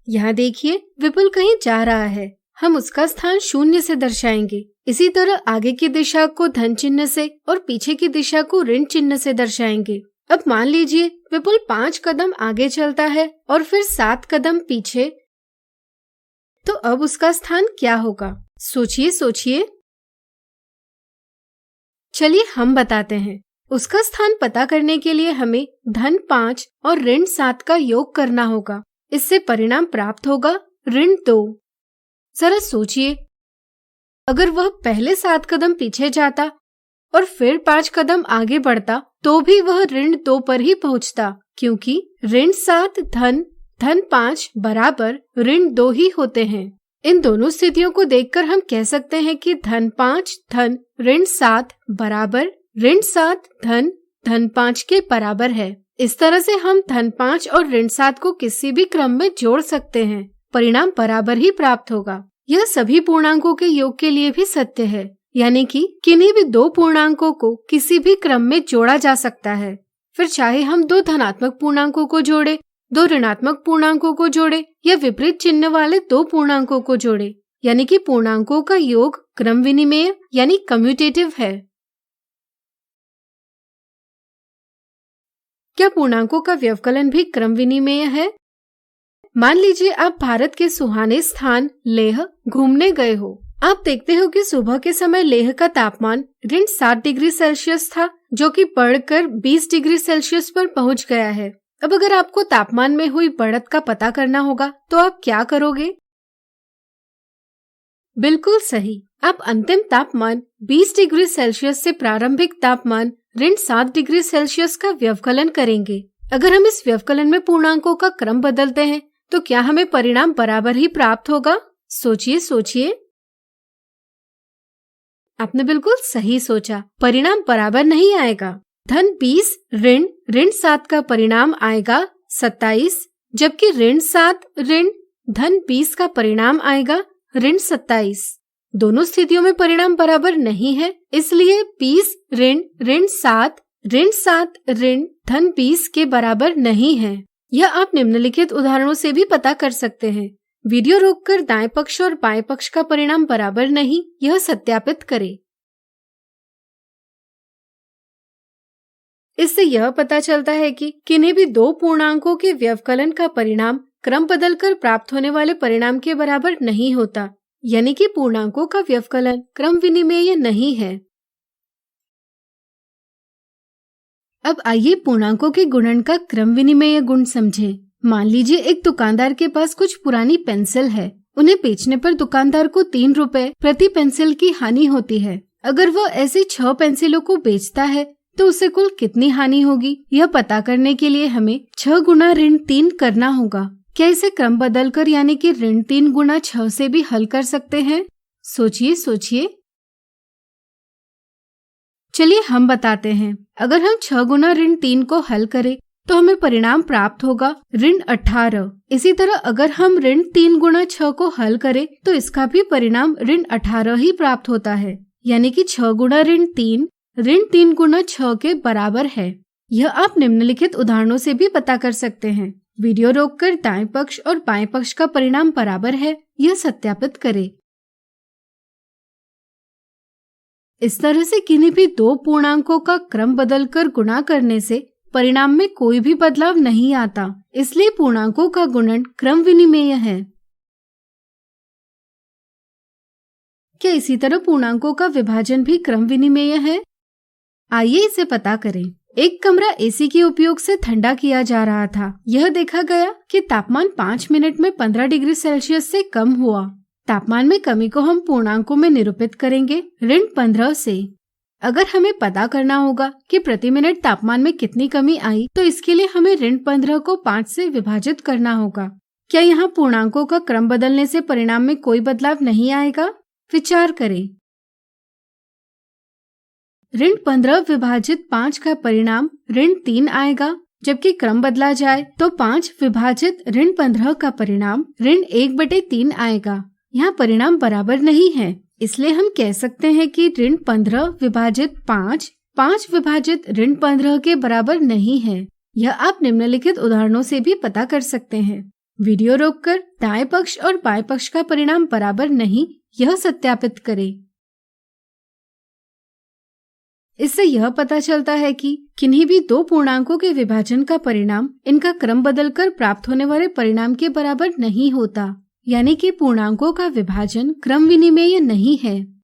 यहाँ देखिए, विपुल कहीं जा रहा है, हम उसका स्थान 0 से दर्शाएंगे। इसी तरह आगे की दिशा को धन चिन्ह से और पीछे की दिशा को ऋण चिन्ह से दर्शाएंगे। अब मान लीजिए विपुल 5 कदम आगे चलता है और फिर 7 कदम पीछे, तो अब उसका स्थान क्या होगा? सोचिए सोचिए। चलिए हम बताते हैं। उसका स्थान पता करने के लिए हमें धन 5 और ऋण 7 का योग करना होगा। इससे परिणाम प्राप्त होगा ऋण 2। जरा सोचिए, अगर वह पहले 7 कदम पीछे जाता और फिर 5 कदम आगे बढ़ता तो भी वह ऋण 2 पर ही पहुंचता, क्योंकि ऋण 7 धन 5 बराबर ऋण 2 ही होते हैं। इन दोनों स्थितियों को देखकर हम कह सकते हैं कि धन 5 धन ऋण 7 बराबर ऋण 7 धन 5 के बराबर है। इस तरह से हम धन 5 और ऋण 7 को किसी भी क्रम में जोड़ सकते हैं, परिणाम बराबर ही प्राप्त होगा। यह सभी पूर्णांकों के योग के लिए भी सत्य है, यानी कि किन्हीं भी 2 पूर्णांकों को किसी भी क्रम में जोड़ा जा सकता है। फिर चाहे हम 2 धनात्मक पूर्णांकों को जोड़े, 2 ऋणात्मक पूर्णांकों को जोड़े या विपरीत चिन्ह वाले 2 पूर्णांकों को जोड़े, यानी कि पूर्णांकों का योग क्रम विनिमेय यानी कम्यूटेटिव है। क्या पूर्णांकों का व्यवकलन भी क्रम विनिमेय है? मान लीजिए आप भारत के सुहाने स्थान लेह घूमने गए हो। आप देखते हो कि सुबह के समय लेह का तापमान ऋण 7 डिग्री सेल्सियस था, जो कि बढ़कर 20 डिग्री सेल्सियस पर पहुंच गया है। अब अगर आपको तापमान में हुई बढ़त का पता करना होगा तो आप क्या करोगे? बिल्कुल सही, आप अंतिम तापमान 20 डिग्री सेल्सियस से प्रारंभिक तापमान ऋण 7 डिग्री सेल्सियस का व्यवकलन करेंगे। अगर हम इस व्यवकलन में पूर्णांकों का क्रम बदलते हैं तो क्या हमें परिणाम बराबर ही प्राप्त होगा? सोचिए सोचिए। आपने बिल्कुल सही सोचा, परिणाम बराबर नहीं आएगा। धन 20 ऋण 7 का परिणाम आएगा 27, जबकि ऋण 7 ऋण धन 20 का परिणाम आएगा ऋण 27। दोनों स्थितियों में परिणाम बराबर नहीं है, इसलिए 20 ऋण 7 ऋण धन 20 के बराबर नहीं है। यह आप निम्नलिखित उदाहरणों से भी पता कर सकते हैं। वीडियो रोककर दाएं पक्ष और बाएं पक्ष का परिणाम बराबर नहीं, यह सत्यापित करें। इससे यह पता चलता है कि किन्हीं भी 2 पूर्णांकों के व्यवकलन का परिणाम क्रम बदलकर प्राप्त होने वाले परिणाम के बराबर नहीं होता, यानी कि पूर्णांकों का व्यवकलन क्रम विनिमेय नहीं है। अब आइए पूर्णांकों के गुणन का क्रम विनिमेय गुण समझें। मान लीजिए एक दुकानदार के पास कुछ पुरानी पेंसिल है। उन्हें बेचने पर दुकानदार को 3 रुपए प्रति पेंसिल की हानि होती है। अगर वह ऐसी 6 पेंसिलों को बेचता है तो उसे कुल कितनी हानि होगी? यह पता करने के लिए हमें 6 गुना ऋण 3 करना होगा। क्या इसे क्रम बदलकर यानी कि ऋण 3 गुना 6 से भी हल कर सकते हैं? सोचिए सोचिए। चलिए हम बताते हैं। अगर हम 6 गुना ऋण 3 को हल करें तो हमें परिणाम प्राप्त होगा ऋण 18। इसी तरह अगर हम ऋण 3 गुना 6 को हल करें तो इसका भी परिणाम ऋण 18 ही प्राप्त होता है, यानी कि 6 गुना ऋण 3 गुना 6 के बराबर है। यह आप निम्नलिखित उदाहरणों से भी पता कर सकते हैं। वीडियो रोककर दाएं पक्ष और बाएं पक्ष का परिणाम बराबर है, यह सत्यापित करें। इस तरह से किन्हीं भी 2 पूर्णांकों का क्रम बदलकर गुणा करने से परिणाम में कोई भी बदलाव नहीं आता, इसलिए पूर्णांकों का गुणन क्रम विनिमेय है। क्या इसी तरह पूर्णांकों का विभाजन भी क्रम विनिमेय है? आइए इसे पता करें। एक कमरा एसी के उपयोग से ठंडा किया जा रहा था। यह देखा गया कि तापमान 5 मिनट में 15 डिग्री सेल्सियस से कम हुआ। तापमान में कमी को हम पूर्णांकों में निरूपित करेंगे ऋण 15 से। अगर हमें पता करना होगा कि प्रति मिनट तापमान में कितनी कमी आई, तो इसके लिए हमें ऋण 15 को 5 से विभाजित करना होगा। क्या यहाँ पूर्णांकों का क्रम बदलने से परिणाम में कोई बदलाव नहीं आएगा? विचार करें। ऋण 15 विभाजित 5 का परिणाम ऋण 3 आएगा, जबकि क्रम बदला जाए तो 5 विभाजित ऋण 15 का परिणाम ऋण 1/3 आएगा। यहाँ परिणाम बराबर नहीं है, इसलिए हम कह सकते हैं कि ऋण 15 विभाजित 5 विभाजित ऋण 15 के बराबर नहीं है। यह आप निम्नलिखित उदाहरणों से भी पता कर सकते हैं। वीडियो रोककर दाएं पक्ष और बाएं पक्ष का परिणाम बराबर नहीं, यह सत्यापित करें। इससे यह पता चलता है कि किन्हीं भी दो पूर्णांकों के विभाजन का परिणाम इनका क्रम बदलकर प्राप्त होने वाले परिणाम के बराबर नहीं होता, यानी कि पूर्णांकों का विभाजन क्रम विनिमेय नहीं है।